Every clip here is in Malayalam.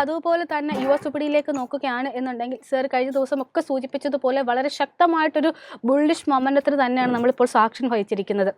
പതിവ് പോലെ തന്നെ US വിപണിയിലേക്ക് നോക്കുകയാണ് എന്നുണ്ടെങ്കിൽ സർ കഴിഞ്ഞ ദിവസം ഒക്കെ സൂചിപ്പിച്ചതുപോലെ വളരെ ശക്തമായിട്ടൊരു ബുള്ളിഷ് മൊമെന്റത്തിന് തന്നെയാണ് നമ്മളിപ്പോൾ സാക്ഷ്യം വഹിച്ചിരിക്കുന്നത്.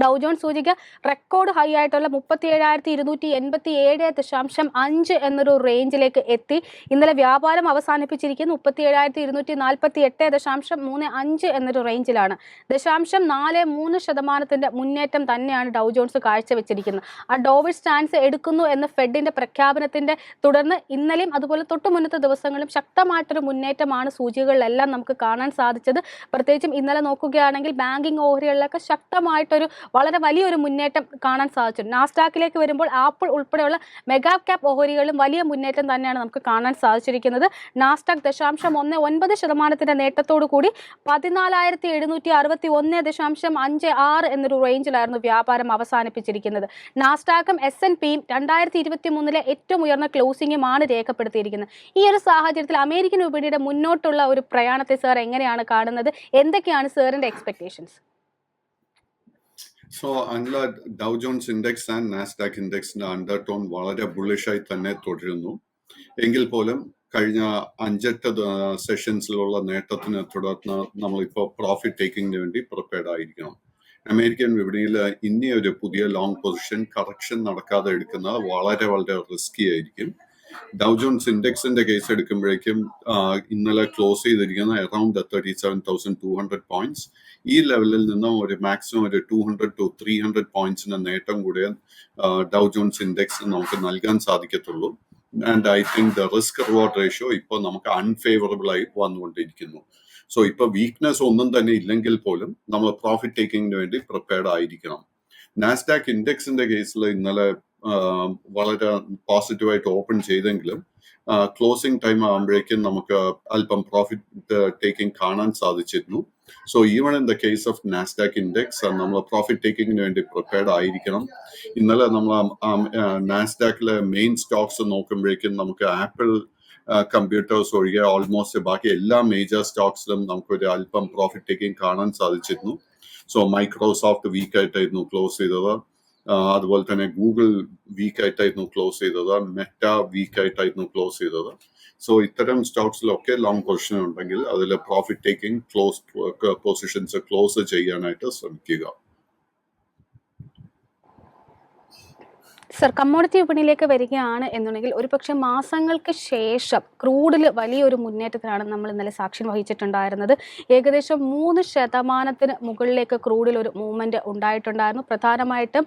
ഡൗ ജോൺസ് സൂചിക റെക്കോർഡ് ഹൈ ആയിട്ടുള്ള 37,287.5 എന്നൊരു റേഞ്ചിലേക്ക് എത്തി. ഇന്നലെ വ്യാപാരം അവസാനിപ്പിച്ചിരിക്കുന്നത് 37,248.35 എന്നൊരു റേഞ്ചിലാണ്. 0.43% മുന്നേറ്റം തന്നെയാണ് ഡൗ ജോൺസ് കാഴ്ചവെച്ചിരിക്കുന്നത്. ആ ഡോവിഡ് സ്റ്റാൻസ് എടുക്കുന്നു എന്ന ഫെഡിന്റെ പ്രഖ്യാപനത്തിന്റെ തുടർന്ന് ഇന്നലെയും അതുപോലെ തൊട്ടു മുന്നത്തെ ദിവസങ്ങളിലും ശക്തമായിട്ടൊരു മുന്നേറ്റമാണ് സൂചികകളിലെല്ലാം നമുക്ക് കാണാൻ സാധിച്ചത്. പ്രത്യേകിച്ചും ഇന്നലെ നോക്കുകയാണെങ്കിൽ ബാങ്കിങ് ഓഹരികളിലൊക്കെ ശക്തമായിട്ടൊരു വളരെ വലിയൊരു മുന്നേറ്റം കാണാൻ സാധിച്ചു. നാസ്ഡാക്കിലേക്ക് വരുമ്പോൾ ആപ്പിൾ ഉൾപ്പെടെയുള്ള മെഗാ ക്യാപ് ഓഹരികളിലും വലിയ മുന്നേറ്റം തന്നെയാണ് നമുക്ക് കാണാൻ സാധിച്ചിരിക്കുന്നത്. നാസ്ഡാക്ക് 0.19% നേട്ടത്തോടു കൂടി 14,761.56 എന്നൊരു റേഞ്ചിലായിരുന്നു വ്യാപാരം അവസാനിപ്പിച്ചിരിക്കുന്നത്. നാസ്ഡാക്കും S&Pയും 2023 ഏറ്റവും ഉയർന്ന ക്ലോസിംഗുമാണ് രേഖപ്പെടുത്തിയിരിക്കുന്നത്. ഈ ഒരു സാഹചര്യത്തിൽ അമേരിക്കൻ വിപണിയുടെ മുന്നോട്ടുള്ള ഒരു പ്രയാണത്തെ സർ എങ്ങനെയാണ് കാണുന്നത്? എന്തൊക്കെയാണ് സാറിന്റെ എക്സ്പെക്ടേഷൻസ്? സോ അല്ല, Dow Jones index and Nasdaq ഇൻഡെക്സിന്റെ അണ്ടർടോൺ വളരെ ബുള്ളിഷായി തന്നെ തുടരുന്നു. എങ്കിൽ പോലും കഴിഞ്ഞ 5-8 സെഷൻസിലുള്ള നേട്ടത്തിനെ തുടർന്ന് നമ്മളിപ്പോൾ പ്രോഫിറ്റ് ടേക്കിങ്ങിന് വേണ്ടി പ്രിപ്പയർഡ് ആയിരിക്കണം. അമേരിക്കൻ വിപണിയിൽ ഇനി ഒരു പുതിയ ലോങ് പൊസിഷൻ കറക്ഷൻ നടക്കാതെ എടുക്കുന്നത് വളരെ വളരെ റിസ്കി ആയിരിക്കും. ഡൗ ജോൺസ് ഇൻഡെക്സിന്റെ കേസ് എടുക്കുമ്പോഴേക്കും ഇന്നലെ ക്ലോസ് ചെയ്തിരിക്കുന്ന അറൌണ്ട് 37,200 പോയിന്റ്സ്. ഈ ലെവലിൽ നിന്നും ഒരു മാക്സിമം ഒരു 200 to 300 പോയിന്റ്സിന്റെ നേട്ടം കൂടെ ഡൗ ജോൺസ് ഇൻഡെക്സ് നമുക്ക് നൽകാൻ സാധിക്കത്തുള്ളൂ. And I think the risk reward ratio ഇപ്പോൾ നമുക്ക് അൺഫേവറബിൾ ആയി വന്നുകൊണ്ടിരിക്കുന്നു. സോ ഇപ്പൊ വീക്ക്നെസ് ഒന്നും തന്നെ ഇല്ലെങ്കിൽ പോലും നമ്മൾ പ്രോഫിറ്റ് ടേക്കിങ്ങിന് വേണ്ടി പ്രിപ്പയർഡ് ആയിരിക്കണം. നാസ്ഡാക്ക് ഇൻഡെക്സിന്റെ കേസിൽ ഇന്നലെ വളരെ പോസിറ്റീവായിട്ട് ഓപ്പൺ ചെയ്തെങ്കിലും ക്ലോസിംഗ് ടൈം ആകുമ്പോഴേക്കും നമുക്ക് അല്പം പ്രോഫിറ്റ് ടേക്കിംഗ് കാണാൻ സാധിച്ചിരുന്നു. So even in the case of Nasdaq index നമ്മൾ പ്രോഫിറ്റ് ടേക്കിങ്ങിന് വേണ്ടി പ്രിപ്പയർഡ് ആയിരിക്കണം. ഇന്നലെ നമ്മൾ നാസ്ഡാക്കിലെ മെയിൻ സ്റ്റോക്സ് നോക്കുമ്പോഴേക്കും നമുക്ക് ആപ്പിൾ കമ്പ്യൂട്ടേഴ്സ് ഒഴികെ ഓൾമോസ്റ്റ് ബാക്കി എല്ലാ മേജർ സ്റ്റോക്സിലും നമുക്കൊരു അല്പം പ്രോഫിറ്റ് ടേക്കിംഗ് കാണാൻ സാധിച്ചിരുന്നു. സോ മൈക്രോസോഫ്റ്റ് വീക്ക് ആയിട്ടായിരുന്നു ക്ലോസ് ചെയ്തത്. അതുപോലെ തന്നെ ഗൂഗിൾ വീക്ക് ആയിട്ടായിരുന്നു ക്ലോസ് ചെയ്തത്. മെറ്റ വീക്ക് ആയിട്ടായിരുന്നു ക്ലോസ് ചെയ്തത്. സോ ഇത്തരം സ്റ്റോക്സിലൊക്കെ ലോങ് പൊസിഷൻ ഉണ്ടെങ്കിൽ അതിൽ പ്രോഫിറ്റ് ടേക്കിംഗ് പൊസിഷൻസ് ക്ലോസ് ചെയ്യാനായിട്ട് ശ്രമിക്കുക. സർ, കമ്മോഡിറ്റി വിപണിയിലേക്ക് വരികയാണ് എന്നുണ്ടെങ്കിൽ ഒരുപക്ഷെ മാസങ്ങൾക്ക് ശേഷം ക്രൂഡിൽ വലിയൊരു മുന്നേറ്റത്തിനാണ് നമ്മൾ ഇന്നലെ സാക്ഷ്യം വഹിച്ചിട്ടുണ്ടായിരുന്നത്. ഏകദേശം 3% മുകളിലേക്ക് ക്രൂഡിൽ ഒരു മൂവ്മെന്റ് ഉണ്ടായിട്ടുണ്ടായിരുന്നു. പ്രധാനമായിട്ടും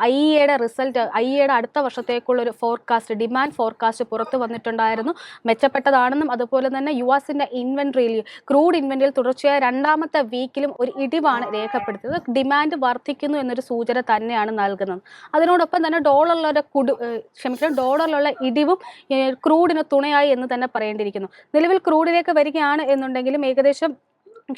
IEAയുടെ റിസൾട്ട്, IEAയുടെ അടുത്ത വർഷത്തേക്കുള്ള ഒരു ഫോർകാസ്റ്റ്, ഡിമാൻഡ് ഫോർകാസ്റ്റ് പുറത്തു വന്നിട്ടുണ്ടായിരുന്നു. മെച്ചപ്പെട്ടതാണെന്നും അതുപോലെ തന്നെ യുഎസിന്റെ ഇൻവെന്ററിയിൽ, ക്രൂഡ് ഇൻവെന്ററിയിൽ തുടർച്ചയായ 2ാമത്തെ വീക്കിലും ഒരു ഇടിവാണ് രേഖപ്പെടുത്തിയത്. ഡിമാൻഡ് വർദ്ധിക്കുന്നു എന്നൊരു സൂചന തന്നെയാണ് നൽകുന്നത്. അതിനോടൊപ്പം തന്നെ ഡോളറിലുള്ള ഇടിവും ക്രൂഡിന് തുണയായി എന്ന് തന്നെ പറയേണ്ടിയിരിക്കുന്നു. നിലവിൽ ക്രൂഡിലേക്ക് വരികയാണ് എന്നുണ്ടെങ്കിലും ഏകദേശം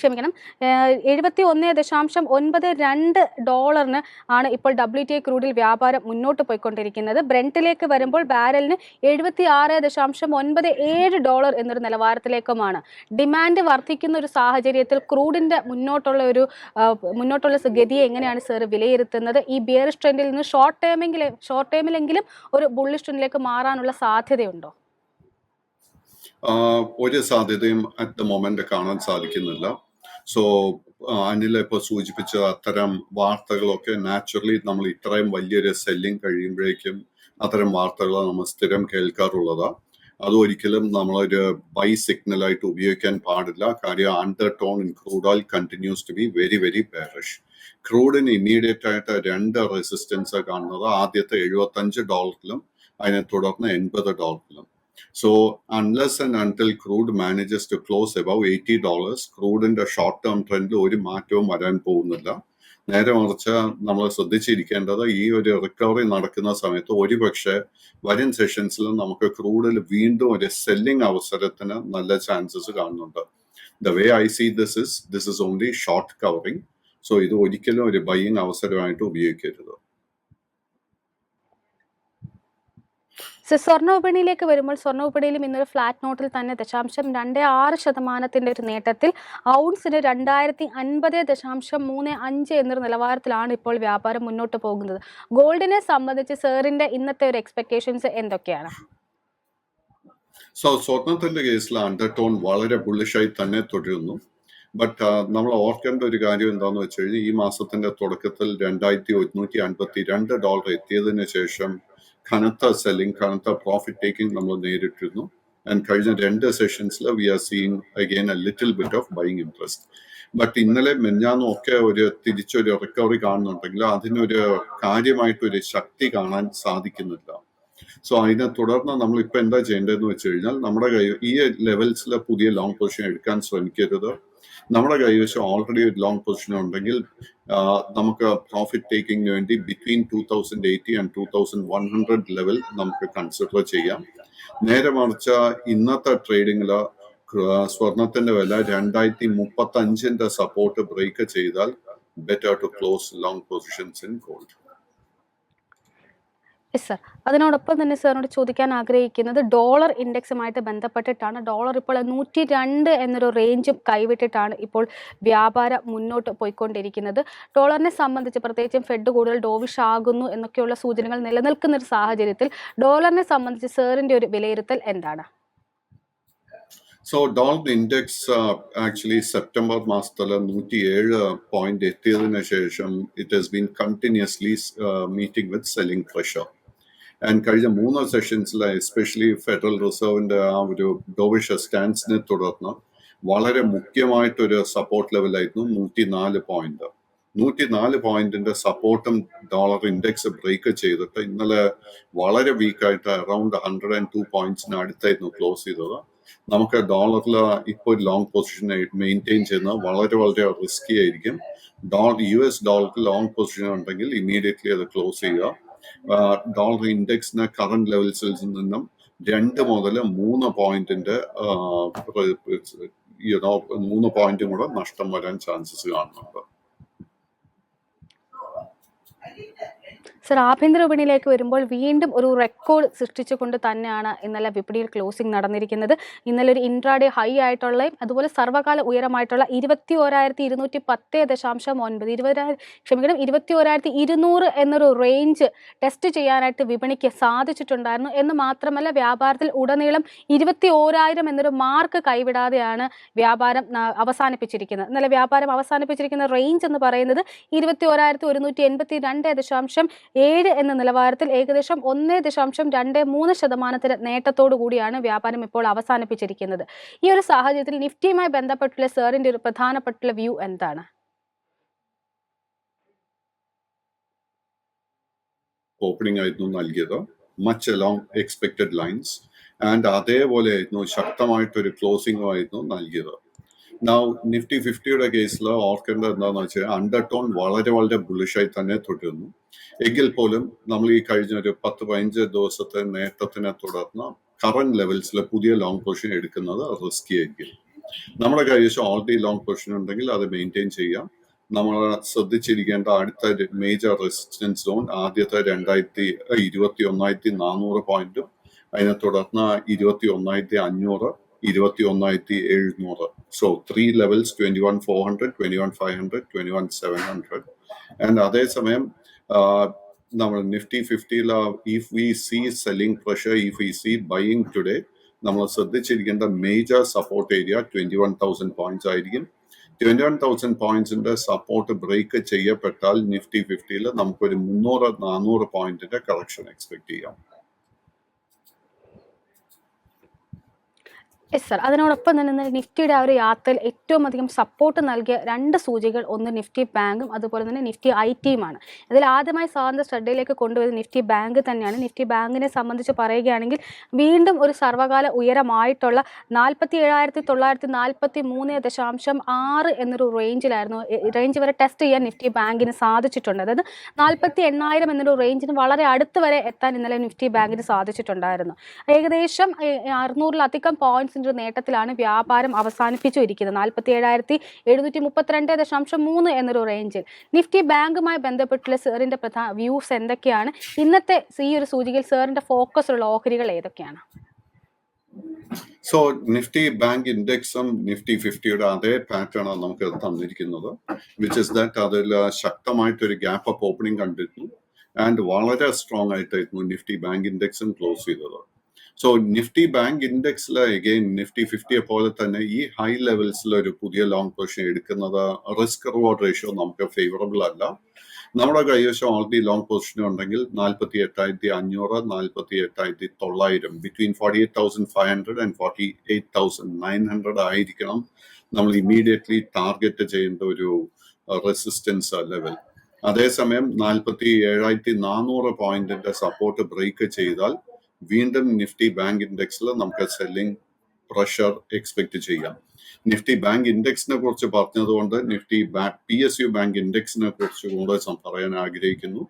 $71.92 ആണ് ഇപ്പോൾ WTI ക്രൂഡിൽ വ്യാപാരം മുന്നോട്ട് പോയിക്കൊണ്ടിരിക്കുന്നത്. ബ്രെന്റിലേക്ക് വരുമ്പോൾ ബാരലിന് $76.97 എന്നൊരു നിലവാരത്തിലേക്കുമാണ്. ഡിമാൻഡ് വർദ്ധിക്കുന്ന ഒരു സാഹചര്യത്തിൽ ക്രൂഡിന്റെ മുന്നോട്ടുള്ള ഗതിയെ എങ്ങനെയാണ് സർ വിലയിരുത്തുന്നത്? ഈ ബിയറിഷ് ട്രെൻഡിൽ നിന്ന് ഷോർട്ട് ടേമിലെങ്കിലും ഒരു ബുള്ളിഷ് ട്രെൻഡിലേക്ക് മാറാനുള്ള സാധ്യതയുണ്ടോ? ഒരു സാധ്യതയും അറ്റ് ദ മൊമെന്റ് കാണാൻ സാധിക്കുന്നില്ല. സോ അനിൽ ഇപ്പോൾ സൂചിപ്പിച്ച അത്തരം വാർത്തകളൊക്കെ നാച്ചുറലി നമ്മൾ ഇത്രയും വലിയൊരു സെല്ലിംഗ് കഴിയുമ്പോഴേക്കും അത്തരം വാർത്തകൾ നമ്മൾ സ്ഥിരം കേൾക്കാറുള്ളതാണ്. അതൊരിക്കലും നമ്മളൊരു ബൈ സിഗ്നലായിട്ട് ഉപയോഗിക്കാൻ പാടില്ല. കാര്യം undertone in crude oil continues to be very very bearish. ക്രൂഡിന് ഇമ്മീഡിയറ്റ് ആയിട്ട് 2 റെസിസ്റ്റൻസ് കാണുന്നത്. ആദ്യത്തെ $75 അതിനെ തുടർന്ന് $80. So unless and until crude manages to close above $80, crude in the short term trend ഒരു മാറ്റവും വരാൻ പോകുന്നില്ല. നേരെ മറിച്ച് നമ്മൾ ശ്രദ്ധിച്ചിരിക്കേണ്ടത് ഈ ഒരു റിക്കവറി നടക്കുന്ന സമയത്ത് ഒരുപക്ഷെ വരും സെഷൻസിൽ നമുക്ക് ക്രൂഡിൽ വീണ്ടും ഒരു സെല്ലിംഗ് അവസരത്തിന് നല്ല ചാൻസസ് കാണുന്നുണ്ട്. The way I see this is only short covering. So ഇത് ഒരിക്കലും ഒരു ബൈയിങ് അവസരമായിട്ട് ഉപയോഗിക്കരുത്. സ്വർണ്ണ വിപണിയിലേക്ക് വരുമ്പോൾ സ്വർണ്ണ വിപണിയിലും ഇന്നൊരു ഫ്ലാറ്റ് നോട്ടിൽ തന്നെ 0.26% ഒരു നേട്ടത്തിൽ ഔൺസിന് 2050.35 എന്നൊരു നിലവാരത്തിലാണ് ഇപ്പോൾ വ്യാപാരം മുന്നോട്ട് പോകുന്നത്. ഗോൾഡിനെ സംബന്ധിച്ച് സാറിന്റെ ഇന്നത്തെ ഒരു എക്സ്പെക്ടേഷൻസ് എന്തൊക്കെയാണ്? സോ സ്വർണത്തിന്റെ കേസിൽ അണ്ടർടോൺ വളരെ ബുള്ളിഷായി തന്നെ തുടരുന്നു. ബട്ട് നമ്മൾ ഓർക്കേണ്ട ഒരു കാര്യം എന്താണെന്ന് വെച്ച് കഴിഞ്ഞാൽ ഈ മാസത്തിന്റെ തുടക്കത്തിൽ $2,152 എത്തിയതിനു ശേഷം കനത്ത സെല്ലിംഗ്, കനത്ത പ്രോഫിറ്റ് ടേക്കിംഗ് നമ്മൾ നേരിട്ടിരുന്നു. ആൻഡ് കഴിഞ്ഞ 2 സെഷൻസിൽ we are seeing again a little bit of buying interest. But ഇന്നലെ മെഞ്ഞാന്നും ഒക്കെ ഒരു തിരിച്ചൊരു റിക്കവറി കാണുന്നുണ്ടെങ്കിൽ അതിനൊരു കാര്യമായിട്ടൊരു ശക്തി കാണാൻ സാധിക്കുന്നില്ല. സോ അതിനെ തുടർന്ന് നമ്മൾ ഇപ്പൊ എന്താ ചെയ്യേണ്ടതെന്ന് വെച്ച് കഴിഞ്ഞാൽ നമ്മുടെ ഈ ലെവൽസിൽ പുതിയ ലോങ് പൊസിഷൻ എടുക്കാൻ ശ്രമിക്കരുത്. നമ്മുടെ കൈവശം ഓൾറെഡി ഒരു ലോങ് പൊസിഷൻ ഉണ്ടെങ്കിൽ നമുക്ക് പ്രോഫിറ്റ് ടേക്കിങ്ങിന് വേണ്ടി ബിറ്റ്വീൻ 2080 ആൻഡ് 2100 ലെവൽ നമുക്ക് കൺസിഡർ ചെയ്യാം. നേരെ മറിച്ച് ഇന്നത്തെ ട്രേഡിങ്ങില് സ്വർണത്തിന്റെ വില 2035 സപ്പോർട്ട് ബ്രേക്ക് ചെയ്താൽ better to close long positions in gold. Yes sir. അതിനോടൊപ്പം തന്നെ സാറിനോട് ചോദിക്കാൻ ആഗ്രഹിക്കുന്നത് ഡോളർ ഇൻഡെക്സുമായിട്ട് ബന്ധപ്പെട്ടിട്ടാണ്. ഡോളർ ഇപ്പോൾ 102 എന്നൊരു റേഞ്ചും കൈവിട്ടിട്ടാണ് ഇപ്പോൾ വ്യാപാരം മുന്നോട്ട് പോയിക്കൊണ്ടിരിക്കുന്നത്. ഡോളറിനെ സംബന്ധിച്ച് പ്രത്യേകിച്ചും ഫെഡ് കൂടുതൽ ഡോവിഷ് ആകുന്നു എന്നൊക്കെയുള്ള സൂചനകൾ നിലനിൽക്കുന്ന ഒരു സാഹചര്യത്തിൽ ഡോളറിനെ സംബന്ധിച്ച് സാറിന്റെ ഒരു വിലയിരുത്തൽ എന്താണ്? So dollar index actually September മാസത്തിൽ 107 പോയിന്റ് എത്തിയതിനു ശേഷം it has been continuously meeting with selling pressure. And കഴിഞ്ഞ 3 സെഷൻസിൽ എസ്പെഷ്യലി ഫെഡറൽ റിസർവിന്റെ ആ ഒരു ഡോവിഷ് സ്റ്റാൻസിനെ തുടർന്ന് വളരെ മുഖ്യമായിട്ടൊരു സപ്പോർട്ട് ലെവലായിരുന്നു 104 പോയിന്റ്. 104 പോയിന്റിന്റെ സപ്പോർട്ടും ഡോളർ ഇൻഡെക്സ് ബ്രേക്ക് ചെയ്തിട്ട് ഇന്നലെ വളരെ വീക്കായിട്ട് അറൌണ്ട് 102 പോയിന്റ്സിന് അടുത്തായിരുന്നു ക്ലോസ് ചെയ്തത്. നമുക്ക് ഡോളറിൽ ഇപ്പോൾ ലോങ് പൊസിഷൻ മെയിൻറ്റെയിൻ ചെയ്യുന്നത് വളരെ വളരെ റിസ്കി ആയിരിക്കും. US ഡോളറിൽ ലോങ് പൊസിഷൻ ഉണ്ടെങ്കിൽ ഇമ്മീഡിയറ്റ്ലി അത് ക്ലോസ് ചെയ്യുക. ഡോളർ ഇൻഡെക്സിന് കറന്റ് ലെവൽസിൽ നിന്നും 2 മുതൽ 3 പോയിന്റിന്റെ 3 പോയിന്റും കൂടെ നഷ്ടം വരാൻ ചാൻസസ് കാണുന്നുണ്ട്. സർ, ആഭ്യന്തര വിപണിയിലേക്ക് വരുമ്പോൾ വീണ്ടും ഒരു റെക്കോർഡ് സൃഷ്ടിച്ചുകൊണ്ട് തന്നെയാണ് ഇന്നലെ വിപണിയിൽ ക്ലോസിംഗ് നടന്നിരിക്കുന്നത്. ഇന്നലെ ഒരു ഇൻട്രാഡേ ഹൈ ആയിട്ടുള്ള അതുപോലെ സർവ്വകാല ഉയരമായിട്ടുള്ള 21,210.9 21,200 എന്നൊരു റേഞ്ച് ടെസ്റ്റ് ചെയ്യാനായിട്ട് വിപണിക്ക് സാധിച്ചിട്ടുണ്ടായിരുന്നു. എന്ന് മാത്രമല്ല വ്യാപാരത്തിൽ ഉടനീളം 21,000 എന്നൊരു മാർക്ക് കൈവിടാതെയാണ് വ്യാപാരം അവസാനിപ്പിച്ചിരിക്കുന്നത്. ഇന്നലെ വ്യാപാരം അവസാനിപ്പിച്ചിരിക്കുന്ന റേഞ്ച് എന്ന് പറയുന്നത് 21,182.7 എന്ന നിലവാരത്തിൽ ഏകദേശം 1.23% നേട്ടത്തോടു കൂടിയാണ് വ്യാപാരം ഇപ്പോൾ അവസാനിപ്പിച്ചിരിക്കുന്നത്. ഈ ഒരു സാഹചര്യത്തിൽ നിഫ്റ്റിയുമായി ബന്ധപ്പെട്ടുള്ള സാറിന്റെ ഒരു പ്രധാനപ്പെട്ട വ്യൂ എന്താണ്? ഓപ്പണിംഗ് ആയിരുന്നു നൽകിയത്, much along expected lines, and അതേപോലെ ആയിരുന്നു ശക്തമായിട്ടൊരു ക്ലോസിംഗും ആയിരുന്നു നൽകിയത്. നൗ നിഫ്റ്റി 50യുടെ കേസിൽ ഓർക്കേണ്ടത് എന്താണെന്ന് വെച്ചാൽ അണ്ടർടോൺ വളരെ വളരെ ബുള്ളിഷായി തന്നെ തുടരുന്നു. എങ്കിൽ പോലും നമ്മൾ ഈ കഴിഞ്ഞ ഒരു 10-15 ദിവസത്തെ നേട്ടത്തിനെ തുടർന്ന് കറന്റ് ലെവൽസിൽ പുതിയ ലോങ് പൊസിഷൻ എടുക്കുന്നത് റിസ്കി ആയിരിക്കും. നമ്മുടെ കൈവശം ഓൾറെഡി ലോങ് പൊസിഷൻ ഉണ്ടെങ്കിൽ അത് മെയിൻറ്റെയിൻ ചെയ്യാം. നമ്മൾ ശ്രദ്ധിച്ചിരിക്കേണ്ട അടുത്ത മേജർ റെസിസ്റ്റൻസ് സോൺ ആദ്യത്തെ 21,400 പോയിന്റും അതിനെ തുടർന്ന് 21,500, 21,700. So 3 levels, 21,400, 21,500, 21,700. And അതേസമയം നമ്മൾ Nifty 50 if we see selling pressure, if we see buying today, നമ്മൾ ശ്രദ്ധിച്ചിരിക്കേണ്ട മേജർ സപ്പോർട്ട് ഏരിയ 21,000 പോയിന്റ്സ് ആയിരിക്കും. 21,000 പോയിന്റ്സിന്റെ സപ്പോർട്ട് ബ്രേക്ക് ചെയ്യപ്പെട്ടാൽ നിഫ്റ്റി 50 നമുക്കൊരു 300-400 പോയിന്റിന്റെ കറക്ഷൻ എക്സ്പെക്ട് ചെയ്യാം. Yes sir. അതിനോടൊപ്പം തന്നെ നിഫ്റ്റിയുടെ ആ ഒരു യാത്രയിൽ ഏറ്റവും അധികം സപ്പോർട്ട് നൽകിയ 2 സൂചികൾ, ഒന്ന് നിഫ്റ്റി ബാങ്കും അതുപോലെ തന്നെ നിഫ്റ്റി ഐടിയുമാണ്. ഇതിൽ ആദ്യമായി സാറിന്റെ ശ്രദ്ധയിലേക്ക് കൊണ്ടുവരുന്നത് നിഫ്റ്റി ബാങ്ക് തന്നെയാണ്. നിഫ്റ്റി ബാങ്കിനെ സംബന്ധിച്ച് പറയുകയാണെങ്കിൽ വീണ്ടും ഒരു സർവ്വകാല ഉയരമായിട്ടുള്ള 47,943.6 എന്നൊരു റേഞ്ച് വരെ ടെസ്റ്റ് ചെയ്യാൻ നിഫ്റ്റി ബാങ്കിന് സാധിച്ചിട്ടുണ്ട്. അതായത് 48,000 എന്നൊരു റേഞ്ചിന് വളരെ അടുത്ത് വരെ എത്താൻ ഇന്നലെ നിഫ്റ്റി ബാങ്കിന് സാധിച്ചിട്ടുണ്ടായിരുന്നു. ഏകദേശം 600-ലധികം പോയിന്റ്സിന്റെ നേട്ടത്തിലാണ് വ്യാപാരം അവസാനിപ്പിച്ചിരിക്കുന്നത്. 47,732.3 എന്നൊരു റേഞ്ചിൽ. നിഫ്റ്റി ബാങ്കുമായി ബന്ധപ്പെട്ടുള്ള സാറിന്റെ പ്രധാന വ്യൂസ് എന്തൊക്കെയാണ്? ഇന്നത്തെ ഈ ഒരു സൂചികയിൽ സാറിന്റെ ഫോക്കസ് ഉള്ള ഓഹരികൾ ഏതൊക്കെയാണ്? സോ നിഫ്റ്റി ബാങ്ക് ഇൻഡെക്സും നിഫ്റ്റി 50യുടെ അതേ പാറ്റേൺ ആണ് നമുക്ക് തന്നിരിക്കുന്നത്, വിച്ച് ഇസ് ദാറ്റ് അതിൽ ശക്തമായിട്ടൊരു ഗ്യാപ്പ് അപ്പ് ഓപ്പണിംഗ് കണ്ടിരുന്നു. ആൻഡ് വളരെ സ്ട്രോങ് ആയിട്ടായിരുന്നു നിഫ്റ്റി ബാങ്ക് ഇൻഡെക്സും ക്ലോസ് ചെയ്തത്. സോ നിഫ്റ്റി ബാങ്ക് ഇൻഡെക്സിൽ അഗെയിൻ നിഫ്റ്റി 50 പോലെ തന്നെ ഈ ഹൈ ലെവൽസിൽ ഒരു പുതിയ ലോങ് പൊസിഷൻ എടുക്കുന്നത് റിസ്ക് റിവാർഡ് റേഷ്യോ നമുക്ക് ഫേവറബിൾ അല്ല. നമ്മുടെ കൈവശം ഓൾറെഡി ലോങ് പൊസിഷൻ ഉണ്ടെങ്കിൽ 48,500 48,900 ബിറ്റ്വീൻ 48,500 ആൻഡ് 48,900 ആയിരിക്കണം നമ്മൾ ഇമ്മീഡിയറ്റ്ലി ടാർഗറ്റ് ചെയ്യേണ്ട ഒരു റെസിസ്റ്റൻസ് ലെവൽ. അതേസമയം 47,400 പോയിന്റിന്റെ സപ്പോർട്ട് ബ്രേക്ക് ചെയ്താൽ വീണ്ടും നിഫ്റ്റി ബാങ്ക് ഇൻഡെക്സിൽ നമുക്ക് സെല്ലിംഗ് പ്രഷർ എക്സ്പെക്ട് ചെയ്യാം. നിഫ്റ്റി ബാങ്ക് ഇൻഡെക്സിനെ കുറിച്ച് പറഞ്ഞതുകൊണ്ട് നിഫ്റ്റി PSU ബാങ്ക് ഇൻഡെക്സിനെ കുറിച്ച് കൂടെ പറയാൻ ആഗ്രഹിക്കുന്നു.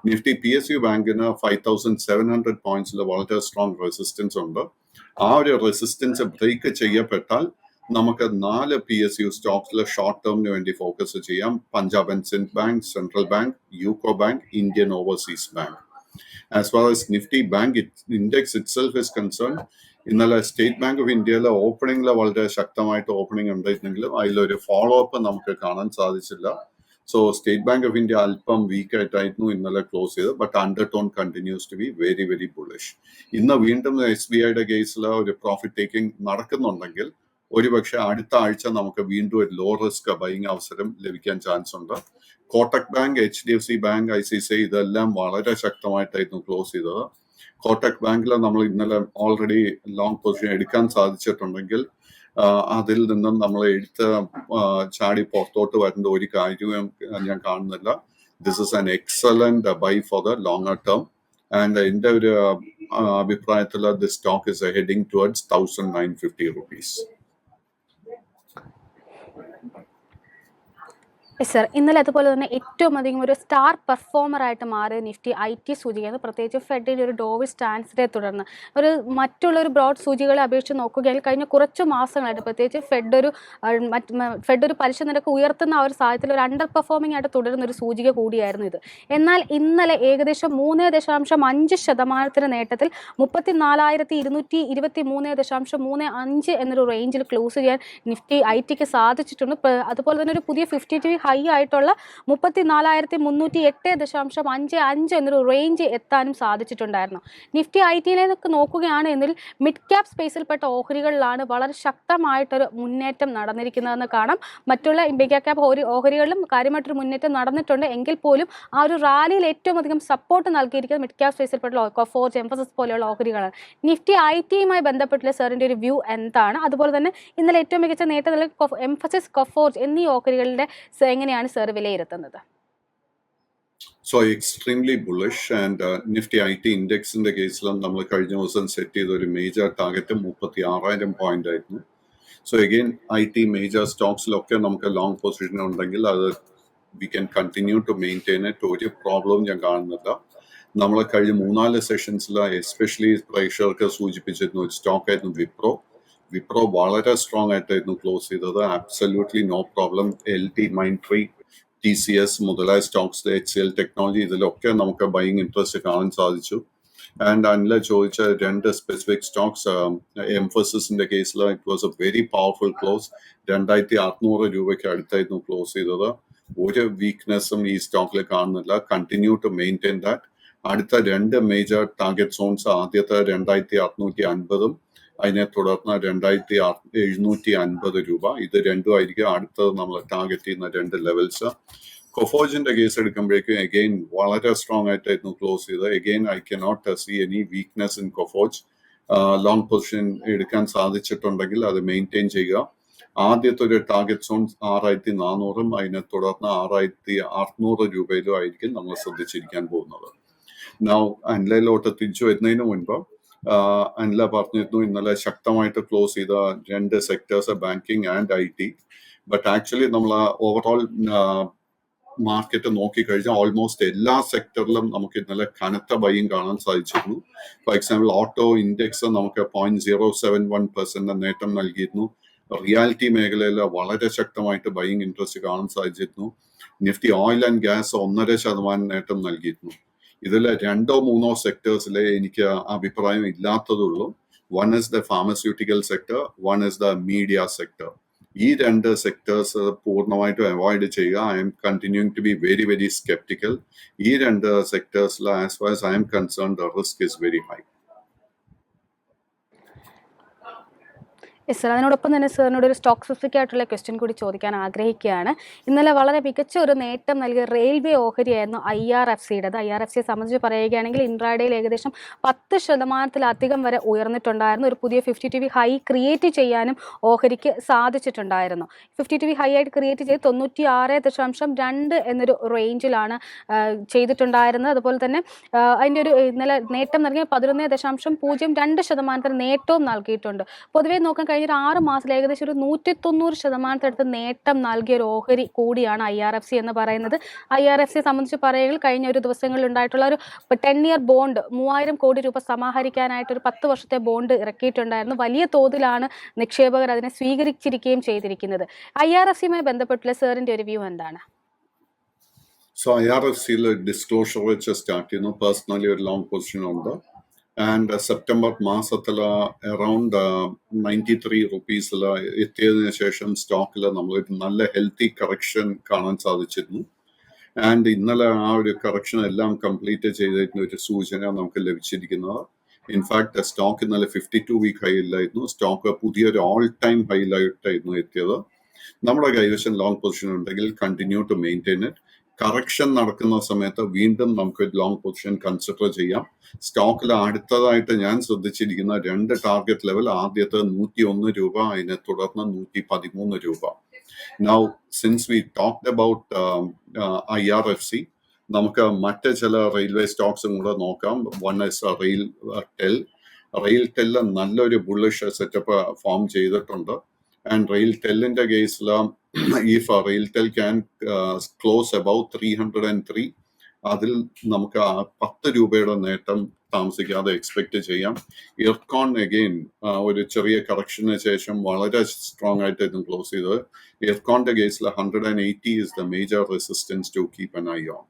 നിഫ്റ്റി PSU ബാങ്കിന് 5,700 പോയിന്റ്സിൽ വളരെ സ്ട്രോങ് റെസിസ്റ്റൻസ് ഉണ്ട്. ആ ഒരു റെസിസ്റ്റൻസ് ബ്രേക്ക് ചെയ്യപ്പെട്ടാൽ നമുക്ക് 4 PSU സ്റ്റോക്സിൽ ഷോർട്ട് ടേമിന് വേണ്ടി ഫോക്കസ് ചെയ്യാം. Punjab and Sindh bank, central bank, UCO bank, Indian overseas bank. As far as Nifty Bank Index itself is concerned, ഇന്നലെ സ്റ്റേറ്റ് ബാങ്ക് ഓഫ് ഇന്ത്യയിലെ ഓപ്പണിംഗിൽ വളരെ ശക്തമായിട്ട് ഓപ്പണിംഗ് ഉണ്ടായിരുന്നെങ്കിലും അതിലൊരു ഫോളോ അപ്പ് നമുക്ക് കാണാൻ സാധിച്ചില്ല. So State Bank of India അല്പം വീക്ക് ആയിട്ടായിരുന്നു ഇന്നലെ ക്ലോസ് ചെയ്തത്. But undertone continues to be very very bullish. ഇന്ന് വീണ്ടും SBIയുടെ കേസിൽ ഒരു പ്രോഫിറ്റ് ടേക്കിംഗ് നടക്കുന്നുണ്ടെങ്കിൽ ഒരുപക്ഷെ അടുത്ത ആഴ്ച നമുക്ക് വീണ്ടും ഒരു ലോ റിസ്ക് ബൈങ് അവസരം ലഭിക്കാൻ ചാൻസ് ഉണ്ട്. Kotak bank, HDFC bank, ICICI ഇതെല്ലാം വളരെ ശക്തമായിട്ടായിരുന്നു ക്ലോസ് ചെയ്തത്. കോട്ടക് ബാങ്കിൽ നമ്മൾ ഇന്നലെ ഓൾറെഡി ലോങ് പൊസിഷൻ എടുക്കാൻ സാധിച്ചിട്ടുണ്ടെങ്കിൽ അതിൽ നിന്നും നമ്മൾ എടുത്ത് ചാടി പുറത്തോട്ട് വരേണ്ട ഒരു കാര്യവും ഞാൻ കാണുന്നില്ല. This is an excellent buy for the longer term. And എൻ്റെ ഒരു അഭിപ്രായത്തിൽ the stock is heading towards 1,950 rupees. Sir, ഇന്നലെ അതുപോലെ തന്നെ ഏറ്റവും അധികം ഒരു സ്റ്റാർ പെർഫോമർ ആയിട്ട് മാറിയ നിഫ്റ്റി IT സൂചികയാണ്. പ്രത്യേകിച്ച് ഫെഡിന്റെ ഒരു ഡോവിഷ് സ്റ്റാൻസിനെ തുടർന്ന് മറ്റുള്ള ഒരു ബ്രോഡ് സൂചികളെ അപേക്ഷിച്ച് നോക്കുകയാണെങ്കിൽ കഴിഞ്ഞ കുറച്ച് മാസങ്ങളായിട്ട് പ്രത്യേകിച്ച് ഫെഡ് ഒരു പലിശ നിരക്ക് ഉയർത്തുന്ന ആ ഒരു സാഹചര്യത്തിൽ ഒരു അണ്ടർ പെർഫോമിംഗ് ആയിട്ട് തുടരുന്ന ഒരു സൂചിക കൂടിയായിരുന്നു ഇത്. എന്നാൽ ഇന്നലെ ഏകദേശം 3.5% നേട്ടത്തിൽ 34,223.35 എന്നൊരു റേഞ്ചിൽ ക്ലോസ് ചെയ്യാൻ നിഫ്റ്റി ITക്ക് സാധിച്ചിട്ടുണ്ട്. അതുപോലെ തന്നെ ഒരു പുതിയ 50 ഹൈ ആയിട്ടുള്ള 34,308.55 എന്നൊരു റേഞ്ച് എത്താനും സാധിച്ചിട്ടുണ്ടായിരുന്നു. നിഫ്റ്റി ITയിലേക്ക് നോക്കുകയാണ് എങ്കിൽ മിഡ് ക്യാപ് സ്പേസിൽപ്പെട്ട ഓഹരികളിലാണ് വളരെ ശക്തമായിട്ടൊരു മുന്നേറ്റം നടന്നിരിക്കുന്നതെന്ന് കാണാം. മറ്റുള്ള മെഗാ ക്യാപ് ഓഹരികളിലും കാര്യമായിട്ടൊരു മുന്നേറ്റം നടന്നിട്ടുണ്ട് എങ്കിൽ പോലും ആ ഒരു റാലിയിൽ ഏറ്റവും അധികം സപ്പോർട്ട് നൽകിയിരിക്കുന്നത് മിഡ് ക്യാപ് സ്പേസിൽപ്പെട്ട കൊഫോർജ്, എംഫസിസ് പോലെയുള്ള ഓഹരികളാണ്. നിഫ്റ്റി ITയുമായി ബന്ധപ്പെട്ടുള്ള സാറിൻ്റെ ഒരു വ്യൂ എന്താണ്? അതുപോലെ തന്നെ ഇന്നലെ ഏറ്റവും മികച്ച നേട്ടം എംഫസിസ്, കൊഫോർജ് എന്നീ ഓഹരികളുടെ എങ്ങനെയാണ് സാർ വിലയിരുത്തുന്നത്? So extremely bullish. And Nifty IT ഇൻഡെക്സിന്റെ കേസിലും നമ്മൾ കഴിഞ്ഞ ദിവസം സെറ്റ് ചെയ്ത ഒരു മേജർ ടാർഗറ്റ് 36,000 പോയിന്റ് ആയിരുന്നു. സോ അഗെയിൻ IT മേജർ സ്റ്റോക്സിലൊക്കെ നമുക്ക് ലോങ് പൊസിഷൻ ഉണ്ടെങ്കിൽ അത് we can continue to maintain it. ഒരു പ്രോബ്ലവും ഞാൻ കാണുന്നില്ല. നമ്മൾ കഴിഞ്ഞ 3-4 സെഷൻസിൽ എസ്പെഷ്യലി പ്രേക്ഷകർക്ക് സൂചിപ്പിച്ചിരുന്ന ഒരു സ്റ്റോക്ക് ആയിരുന്നു വിപ്രോ വളരെ സ്ട്രോങ് ആയിട്ടായിരുന്നു ക്ലോസ് ചെയ്തത്. Absolutely no problem. LT Mindtree, TCS മുതലായ സ്റ്റോക്സ്, HCL ടെക്നോളജി ഇതിലൊക്കെ നമുക്ക് ബൈയിങ് ഇൻട്രസ്റ്റ് കാണാൻ സാധിച്ചു. ആൻഡ് അനില ചോദിച്ച 2 സ്പെസിഫിക് സ്റ്റോക്സ്, എംഫസിന്റെ കേസിൽ it was A very powerful close. 2,600 രൂപയ്ക്ക് അടുത്തായിരുന്നു ക്ലോസ് ചെയ്തത്. ഒരു വീക്ക്നെസ്സും ഈ സ്റ്റോക്കിൽ കാണുന്നില്ല. Continue to maintain that. അടുത്ത 2 മേജർ ടാർഗറ്റ് സോൺസ്, ആദ്യത്തെ 2,650 അതിനെ തുടർന്ന് 2,750 രൂപ. ഇത് രണ്ടും ആയിരിക്കും അടുത്തത് നമ്മൾ ടാർഗറ്റ് ചെയ്യുന്ന 2 ലെവൽസ്. കൊഫോർജിന്റെ കേസ് എടുക്കുമ്പോഴേക്കും അഗെയിൻ വളരെ സ്ട്രോങ് ആയിട്ടായിരുന്നു ക്ലോസ് ചെയ്തത്. Again I cannot see any weakness in Coforge. Long position എടുക്കാൻ സാധിച്ചിട്ടുണ്ടെങ്കിൽ അത് മെയിൻറ്റെയിൻ ചെയ്യുക. ആദ്യത്തെ ഒരു ടാർഗറ്റ് സോൺ 6,400 അതിനെ തുടർന്ന് 6,600 രൂപയിലും ആയിരിക്കും നമ്മൾ ശ്രദ്ധിച്ചിരിക്കാൻ പോകുന്നത്. നൗ അനിലയിലോട്ട് തിരിച്ചു വരുന്നതിന് മുൻപ് അനില പറഞ്ഞിരുന്നു ഇന്നലെ ശക്തമായിട്ട് ക്ലോസ് ചെയ്ത 2 sectors, banking and IT. But actually നമ്മൾ ഓവറോൾ മാർക്കറ്റ് നോക്കിക്കഴിഞ്ഞാൽ ഓൾമോസ്റ്റ് എല്ലാ സെക്ടറിലും നമുക്ക് ഇന്നലെ കനത്ത ബൈയും കാണാൻ സാധിച്ചിരുന്നു. ഫോർ എക്സാമ്പിൾ ഓട്ടോ ഇൻഡെക്സ് നമുക്ക് 0.071% നേട്ടം നൽകിയിരുന്നു. റിയാലിറ്റി മേഖലയിൽ വളരെ ശക്തമായിട്ട് ബൈയിങ് ഇൻട്രസ്റ്റ് കാണാൻ സാധിച്ചിരുന്നു. നിഫ്റ്റി ഓയിൽ ആൻഡ് ഗ്യാസ് 1.5% നേട്ടം നൽകിയിരുന്നു. ഇതിൽ 2-3 സെക്ടേഴ്സിലെ എനിക്ക് അഭിപ്രായം ഇല്ലാത്തതുള്ളൂ. One is the pharmaceutical sector, one is the media sector. ഈ 2 സെക്ടേഴ്സ് പൂർണ്ണമായിട്ടും അവോയ്ഡ് ചെയ്യുക. I'm continuing to be very very sceptical. ഈ 2 സെക്ടേഴ്സിൽ as far as I'm concerned the risk is very high. Yes sir, അതിനോടൊപ്പം തന്നെ സാറിനോട് ഒരു സ്റ്റോക്ക് സ്പെസിഫിക് ആയിട്ടുള്ള ക്വസ്റ്റ്യൻ കൂടി ചോദിക്കാൻ ആഗ്രഹിക്കുകയാണ്. ഇന്നലെ വളരെ മികച്ച ഒരു നേട്ടം നൽകിയ റെയിൽവേ ഓഹരിയായിരുന്നു IRFCയുടേത്. IRFCയെ സംബന്ധിച്ച് പറയുകയാണെങ്കിൽ ഇൻട്രാഡേയിൽ ഏകദേശം 10% വരെ ഉയർന്നിട്ടുണ്ടായിരുന്നു. ഒരു പുതിയ 52 ഹൈ ക്രിയേറ്റ് ചെയ്യാനും ഓഹരിക്ക് സാധിച്ചിട്ടുണ്ടായിരുന്നു. 52 ഹൈ ആയിട്ട് ക്രിയേറ്റ് ചെയ്ത് 96.2 എന്നൊരു റേഞ്ചിലാണ് ചെയ്തിട്ടുണ്ടായിരുന്നത്. അതുപോലെ തന്നെ അതിൻ്റെ ഒരു ഇന്നലെ നേട്ടം നൽകിയ 11.02% നേട്ടവും നൽകിയിട്ടുണ്ട്. പൊതുവേ നോക്കാൻ കഴിഞ്ഞ ഒരു 6 മാസത്തിൽ ഏകദേശം ഒരു 190% നേട്ടം നൽകിയ ഒരു ഓഹരി കൂടിയാണ് IRFC എന്ന് പറയുന്നത്. IRFCയെ സംബന്ധിച്ച് പറയുകയാണെങ്കിൽ കഴിഞ്ഞ ഒരു ദിവസങ്ങളിൽ ഉണ്ടായിട്ടുള്ള ഒരു 10-year ബോണ്ട് 3000 കോടി രൂപ സമാഹരിക്കാനായിട്ട് ഒരു 10 വർഷത്തെ ബോണ്ട് ഇറക്കിയിട്ടുണ്ടായിരുന്നു. വലിയ തോതിലാണ് നിക്ഷേപകർ അതിനെ സ്വീകരിച്ചിരിക്കുകയും ചെയ്തിരിക്കുന്നത്. IRFCയുമായി ബന്ധപ്പെട്ടുള്ള സാറിന്റെ ഒരു വ്യൂ എന്താണ്? സോ IRFCയിൽ ഡിസ്ക്ലോഷർ വെച്ച് സ്റ്റാർട്ട് ചെയ്യുന്നു. പേഴ്സണലി ഒരു ലോങ് പൊസിഷൻ ഉണ്ട്. ആൻഡ് സെപ്റ്റംബർ മാസത്തിൽ അറൗണ്ട് 93 റുപ്പീസിൽ എത്തിയതിനു ശേഷം സ്റ്റോക്കിൽ നമ്മളൊരു നല്ല ഹെൽത്തി കറക്ഷൻ കാണാൻ സാധിച്ചിരുന്നു. ആൻഡ് ഇന്നലെ ആ ഒരു കറക്ഷൻ എല്ലാം കംപ്ലീറ്റ് ചെയ്തതിന് ഒരു സൂചന നമുക്ക് ലഭിച്ചിരിക്കുന്നത്. ഇൻഫാക്ട് സ്റ്റോക്ക് ഇന്നലെ 52 വീക്ക് ഹൈയിലായിരുന്നു. സ്റ്റോക്ക് പുതിയൊരു ഓൾ ടൈം ഹൈയിലായിട്ടായിരുന്നു എത്തിയത്. നമ്മുടെ കൈവശം ലോങ് പൊസിഷൻ ഉണ്ടെങ്കിൽ continue to maintain it. Correction നടക്കുന്ന സമയത്ത് വീണ്ടും നമുക്ക് ലോങ് പൊസിഷൻ കൺസിഡർ ചെയ്യാം. സ്റ്റോക്കിൽ അടുത്തതായിട്ട് ഞാൻ ശ്രദ്ധിച്ചിരിക്കുന്ന 2 ടാർഗറ്റ് ലെവൽ, ആദ്യത്തെ 101 രൂപ, അതിനെ തുടർന്ന് 113 രൂപ. Now since we talked about IRFC, നമുക്ക് മറ്റ് ചില റെയിൽവേ സ്റ്റോക്സും കൂടെ നോക്കാം. വൺ ഇസ് റെയിൽ ടെൽ നല്ലൊരു ബുള്ളിഷ് സെറ്റപ്പ് ഫോം ചെയ്തിട്ടുണ്ട്. ആൻഡ് റെയിൽ ടെല്ലിന്റെ കേസിൽ if RailTel can close above 303, അതിൽ നമുക്ക് 10 രൂപയുടെ നേട്ടം താമസിക്കാതെ എക്സ്പെക്ട് ചെയ്യാം. ഇർക്കോൺ അഗെയിൻ ഒരു ചെറിയ കറക്ഷന് ശേഷം വളരെ സ്ട്രോങ് ആയിട്ടായിരുന്നു ക്ലോസ് ചെയ്തത്. ഇർക്കോണിന്റെ കേസിൽ 180 is the major resistance to keep an eye on.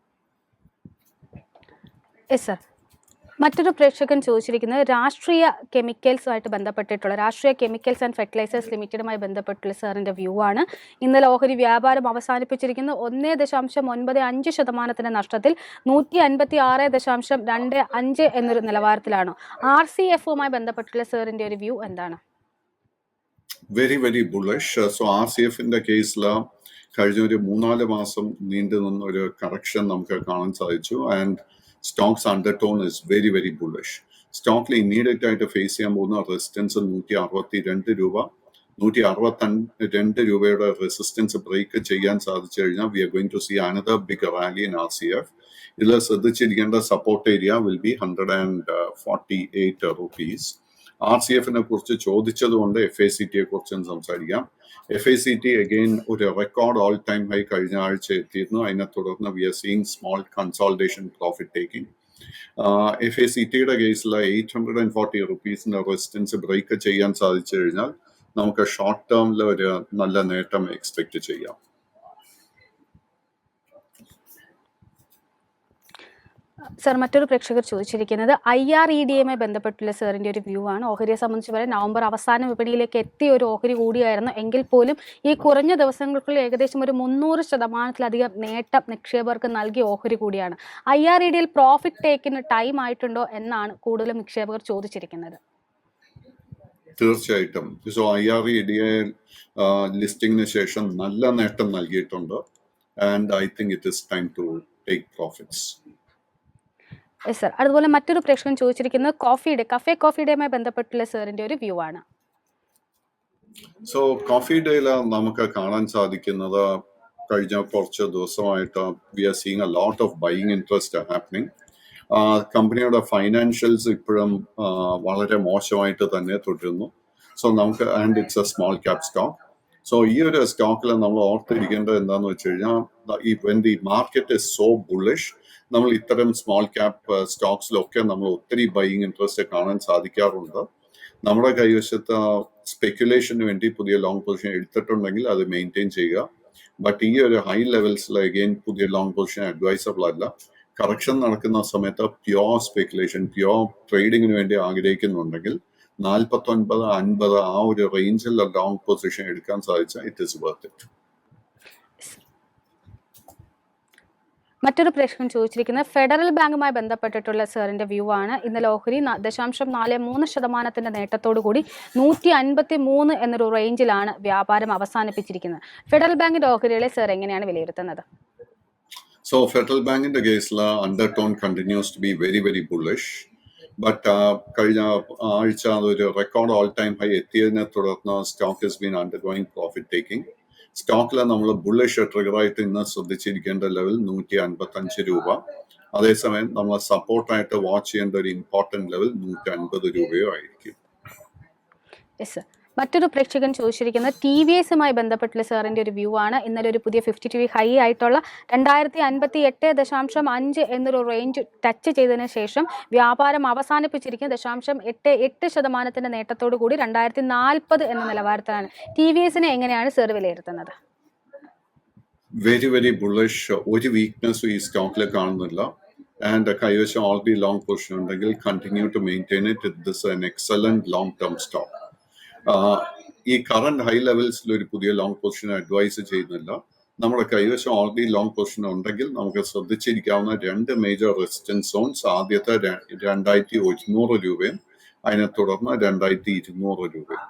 Yes sir, മറ്റൊരു പ്രേക്ഷകൻ ചോദിച്ചിരിക്കുന്നത് രാഷ്ട്രീയ കെമിക്കൽസുമായിട്ട് ബന്ധപ്പെട്ടിട്ടുള്ള രാഷ്ട്രീയ കെമിക്കൽസ് ആൻഡ് ഫെർട്ടിലൈസേഴ്സ് ലിമിറ്റഡുമായി ബന്ധപ്പെട്ടുള്ള സാറിൻ്റെ വ്യൂ ആണ്. ഇന്നലെ ഓഹരി വ്യാപാരം അവസാനിപ്പിച്ചിരിക്കുന്നത് 1.95% നഷ്ടത്തിൽ 156.25 എന്നൊരു നിലവാരത്തിലാണ്. RCFുമായി ബന്ധപ്പെട്ടുള്ള സാറിൻ്റെ ഒരു വ്യൂ എന്താണ്? Very very bullish. സോ RCFിന്റെ കേസിൽ കഴിഞ്ഞ ഒരു 3-4 മാസം നീണ്ടു നിന്ന ഒരു കറക്ഷൻ നമുക്ക് കാണാൻ സാധിച്ചു. And stocks undertone is very very bullish. സ്റ്റോക്കിൽ ഇമ്മീഡിയറ്റ് ആയിട്ട് ഫേസ് ചെയ്യാൻ പോകുന്ന റെസിസ്റ്റൻസ് 162 രൂപ. 162 രൂപയുടെ റെസിസ്റ്റൻസ് ബ്രേക്ക് ചെയ്യാൻ സാധിച്ചു കഴിഞ്ഞാൽ we are going to see another big rally in RCF. ഇതിൽ ശ്രദ്ധിച്ചിരിക്കേണ്ട support area will be 148 rupees. RCFിനെ കുറിച്ച് ചോദിച്ചതുകൊണ്ട് FACTയെ കുറിച്ചും സംസാരിക്കാം. FACT അഗെയിൻ ഒരു റെക്കോർഡ് ഓൾ ടൈം ഹൈ കഴിഞ്ഞ ആഴ്ച എത്തിയിരുന്നു. അതിനെ തുടർന്ന് we are seeing small consolidation profit taking. FACTയുടെ കേസിൽ 840 റുപ്പീസിന്റെ റെസിസ്റ്റൻസ് ബ്രേക്ക് ചെയ്യാൻ സാധിച്ചു കഴിഞ്ഞാൽ നമുക്ക് ഷോർട്ട് ടേമിൽ ഒരു നല്ല നേട്ടം എക്സ്പെക്ട് ചെയ്യാം. സർ, മറ്റൊരു പ്രേക്ഷകർ ചോദിച്ചിരിക്കുന്നത് IREDയുമായി ബന്ധപ്പെട്ടുള്ള സാറിൻ്റെ ഒരു വ്യൂ ആണ്. ഓഹരിയെ സംബന്ധിച്ച് പറയാൻ നവംബർ അവസാന വിപണിയിലേക്ക് എത്തിയ ഒരു ഓഹരി കൂടിയായിരുന്നു. എങ്കിൽ പോലും ഈ കുറഞ്ഞ ദിവസങ്ങൾക്കുള്ളിൽ ഏകദേശം ഒരു 300%-ലധികം നേട്ടം നിക്ഷേപകർക്ക് നൽകിയ ഓഹരി കൂടിയാണ്. IREDയിൽ പ്രോഫിറ്റ് ടേക്കിന് ടൈം ആയിട്ടുണ്ടോ എന്നാണ് കൂടുതലും നിക്ഷേപകർ ചോദിച്ചിരിക്കുന്നത്. തീർച്ചയായിട്ടും. സോ IREDA ലിസ്റ്റിംഗിന് ശേഷം നല്ല നേട്ടം നൽകിയിട്ടുണ്ട്. And I think it is time to take profits. Yes sir, അതുപോലെ മറ്റൊരു പ്രേക്ഷകൻ ചോദിച്ചിരിക്കുന്നത് കഫേ കോഫിയുമായി ബന്ധപ്പെട്ടുള്ള സാറിൻ്റെ ഒരു വ്യൂ ആണ്. സോ കോഫി ഡേയിൽ നമുക്ക് കാണാൻ സാധിക്കുന്നത് കഴിഞ്ഞ കുറച്ച് ദിവസമായിട്ട് we are seeing a lot of buying interest happening. കമ്പനിയുടെ ഫൈനാൻഷ്യൽസ് ഇപ്പോഴും വളരെ മോശമായിട്ട് തന്നെ തുടരുന്നു. സോ നമുക്ക് and it's a small cap stock. So ഈ ഒരു സ്റ്റോക്കിൽ നമ്മൾ ഓർത്തിരിക്കേണ്ടത് എന്താണെന്ന് വെച്ച് കഴിഞ്ഞാൽ when the market is so bullish, നമ്മൾ ഇത്തരം സ്മോൾ ക്യാപ് സ്റ്റോക്സിലൊക്കെ നമ്മൾ ഒത്തിരി ബൈയിങ് ഇൻട്രസ്റ്റ് കാണാൻ സാധിക്കാറുണ്ട്. നമ്മുടെ കൈവശത്ത് സ്പെക്യുലേഷന് വേണ്ടി പുതിയ ലോങ് പൊസിഷൻ എടുത്തിട്ടുണ്ടെങ്കിൽ അത് മെയിൻറ്റെയിൻ ചെയ്യുക. ബട്ട് ഈ ഒരു ഹൈ ലെവൽസിൽ അഗെയിൻ പുതിയ ലോങ് പൊസിഷൻ അഡ്വൈസബിൾ അല്ല. കറക്ഷൻ നടക്കുന്ന സമയത്ത് പ്യോർ സ്പെക്യുലേഷൻ, പ്യോർ ട്രേഡിങ്ങിന് വേണ്ടി ആഗ്രഹിക്കുന്നുണ്ടെങ്കിൽ 49-50 ആ ഒരു റേഞ്ചിൽ ലോങ് പൊസിഷൻ എടുക്കാൻ സാധിച്ചാൽ ഇറ്റ് ഈസ് വർത്ത് ഇറ്റ്. മറ്റൊരു പ്രേക്ഷകൻ ചോദിച്ചിരിക്കുന്നത് ഫെഡറൽ ബാങ്കുമായി ബന്ധപ്പെട്ടിട്ടുള്ള സാറിന്റെ വ്യൂ ആണ്. ഇന്നലെ ഓഹരി 0.43% നേട്ടത്തോടു കൂടി 153 എന്നൊരു റേഞ്ചിലാണ് വ്യാപാരം അവസാനിപ്പിച്ചിരിക്കുന്നത്. ഫെഡറൽ ബാങ്കിന്റെ ഓഹരികളെ സാർ എങ്ങനെയാണ് വിലയിരുത്തുന്നത്? So Federal Bank in the case undertone continues to be very, very bullish. But കഴിഞ്ഞ ആഴ്ച ഒരു റെക്കോർഡ് ഓൾ ടൈം ഹൈ എത്തിയതിനെ തുടർന്ന് stock has been undergoing profit taking. സ്റ്റോക്കിൽ നമ്മൾ ബുള്ളിഷ് ട്രിഗറായിട്ട് ഇന്ന് ശ്രദ്ധിച്ചിരിക്കേണ്ട ലെവൽ 155 രൂപ. അതേസമയം നമ്മൾ സപ്പോർട്ടായിട്ട് വാച്ച് ചെയ്യേണ്ട ഒരു ഇമ്പോർട്ടൻറ്റ് ലെവൽ 150 രൂപയോ ആയിരിക്കും. Yes sir. മറ്റൊരു പ്രേക്ഷകൻ ചോദിച്ചിരിക്കുന്നത് TVSമായി ബന്ധപ്പെട്ടുള്ള സാറിന്റെ ഒരു വ്യൂ ആണ്. ഇന്നലെ ഒരു പുതിയ 52 ഹൈ ആയിട്ടുള്ള 2058.5 എന്നൊരു റേഞ്ച് ടച്ച് ചെയ്തതിന് ശേഷം വ്യാപാരം അവസാനിപ്പിച്ചിരിക്കുന്നത് 0.88% നേട്ടത്തോടു കൂടി 2040 എന്ന നിലവാരത്തിലാണ്. TVSനെ എങ്ങനെയാണ് സാർ വിലയിരുത്തുന്നത്? Very very bullish. ഒരു വീക്ക്നെസ്സും ഈ സ്റ്റോക്കിൽ കാണുന്നില്ല. ആൻഡ് കൈവശം ഓൾറെഡി ലോങ് പൊസിഷൻ ഉണ്ടെങ്കിൽ continue to maintain it. This an excellent long term stock. ഈ കറന്റ് ഹൈ ലെവൽസിൽ ഒരു പുതിയ ലോങ് പൊസിഷൻ അഡ്വൈസ് ചെയ്യുന്നില്ല. നമ്മുടെ കൈവശം ഓൾറെഡി ലോങ് പൊസിഷൻ ഉണ്ടെങ്കിൽ നമുക്ക് ശ്രദ്ധിച്ചിരിക്കാവുന്ന 2 മേജർ റെസിസ്റ്റൻസ് സോൺസ്. ആദ്യത്തെ 2100 രൂപയും അതിനെ തുടർന്ന് 2200 രൂപയും.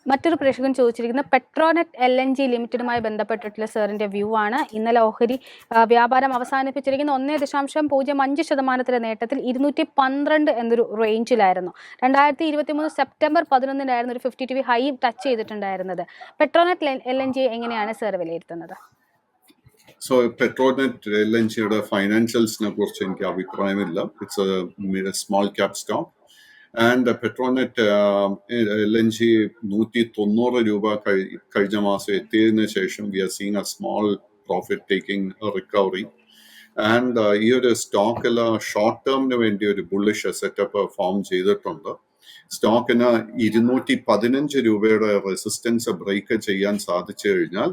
മറ്റൊരു പ്രേക്ഷകൻ ചോദിച്ചിരിക്കുന്നത് പെട്രോനെറ്റ് LNG ലിമിറ്റഡുമായി ബന്ധപ്പെട്ടിട്ടുള്ള സാറിന്റെ വ്യൂ ആണ്. ഇന്നലെ ഓഹരി വ്യാപാരം അവസാനിപ്പിച്ചിരിക്കുന്ന 1.05% നേട്ടത്തിൽ 212 എന്നൊരു റേഞ്ചിലായിരുന്നു. 2023 സെപ്റ്റംബർ 11 ഒരു 52 ഹൈ ടച്ച് ചെയ്തിട്ടുണ്ടായിരുന്നത്. പെട്രോനെറ്റ് LNG എങ്ങനെയാണ് സാർ വിലയിരുത്തുന്നത്? സോ പെട്രോനെറ്റ് LNGയുടെ ഫൈനാൻഷ്യൽസിനെ കുറിച്ച് എനിക്ക് അഭിപ്രായമില്ല. It's a small cap stock. And Petronet LNG 190 രൂപ കഴിഞ്ഞ മാസം എത്തിയതിനു ശേഷം we are seeing a small profit taking recovery. And ഈ ഒരു സ്റ്റോക്കിൽ ഷോർട്ട് ടേമിന് വേണ്ടി ഒരു ബുള്ളിഷ് സെറ്റപ്പ് ഫോം ചെയ്തിട്ടുണ്ട്. സ്റ്റോക്കിന് 215 രൂപയുടെ റെസിസ്റ്റൻസ് ബ്രേക്ക് ചെയ്യാൻ സാധിച്ചു കഴിഞ്ഞാൽ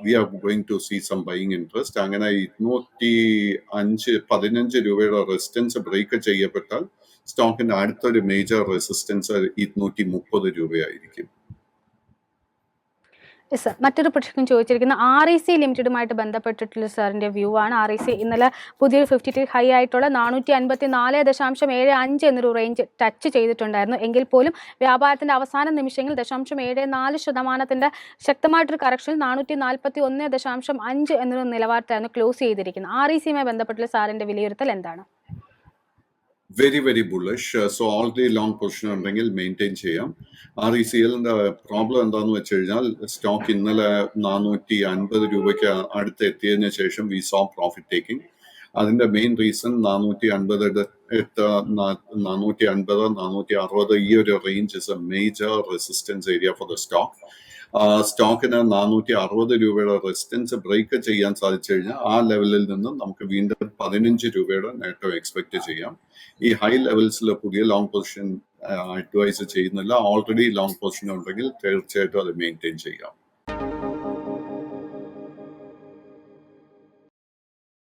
we are going to see some buying interest. അങ്ങനെ 215 രൂപയുടെ റെസിസ്റ്റൻസ് ബ്രേക്ക് ചെയ്യപ്പെട്ടാൽ സ്റ്റോക്കിന്റെ അടുത്തൊരു മേജർ റെസിസ്റ്റൻസ് 230 രൂപയായിരിക്കും. Yes sir. മറ്റൊരു പ്രശ്നം ചോദിച്ചിരിക്കുന്ന REC ലിമിറ്റഡുമായിട്ട് ബന്ധപ്പെട്ടിട്ടുള്ള സാറിന്റെ വ്യൂ ആണ്. REC ഇന്നലെ പുതിയൊരു 52 ഹൈ ആയിട്ടുള്ള 454.75 എന്നൊരു റേഞ്ച് ടച്ച് ചെയ്തിട്ടുണ്ടായിരുന്നു. എങ്കിൽ പോലും വ്യാപാരത്തിന്റെ അവസാന നിമിഷങ്ങളിൽ 0.74% ശക്തമായിട്ടൊരു കറക്ഷൻ 441.5 എന്നൊരു നിലവാരത്തിലായിരുന്നു ക്ലോസ് ചെയ്തിരിക്കുന്നത്. RECയുമായി ബന്ധപ്പെട്ടുള്ള സാറിന്റെ വിലയിരുത്തൽ എന്താണ്? Very very bullish. So already long position ഉണ്ടെങ്കിൽ മെയിൻറ്റെയിൻ ചെയ്യാം. RECLന്റെ പ്രോബ്ലം എന്താണെന്ന് വെച്ച് കഴിഞ്ഞാൽ സ്റ്റോക്ക് ഇന്നലെ 450 രൂപയ്ക്ക് അടുത്ത് എത്തിയതിനു ശേഷം വി സോ പ്രോഫിറ്റ് ടേക്കിംഗ്. അതിന്റെ മെയിൻ റീസൺ 450 460 ഈ ഒരു range is a major resistance area for the stock. സ്റ്റോക്കിന് 460 രൂപയുടെ റെസിസ്റ്റൻസ് ബ്രേക്ക് ചെയ്യാൻ സാധിച്ചു കഴിഞ്ഞാൽ ആ ലെവലിൽ നിന്ന് നമുക്ക് വീണ്ടും 15 രൂപയുടെ നേട്ടം എക്സ്പെക്ട് ചെയ്യാം. ഈ ഹൈ ലെവൽസിൽ പുതിയ ലോങ് പൊസിഷൻ അഡ്വൈസ് ചെയ്യുന്നില്ല. ഓൾറെഡി ലോങ് പൊസിഷൻ ഉണ്ടെങ്കിൽ തീർച്ചയായിട്ടും അത് മെയിൻറ്റെയിൻ ചെയ്യാം.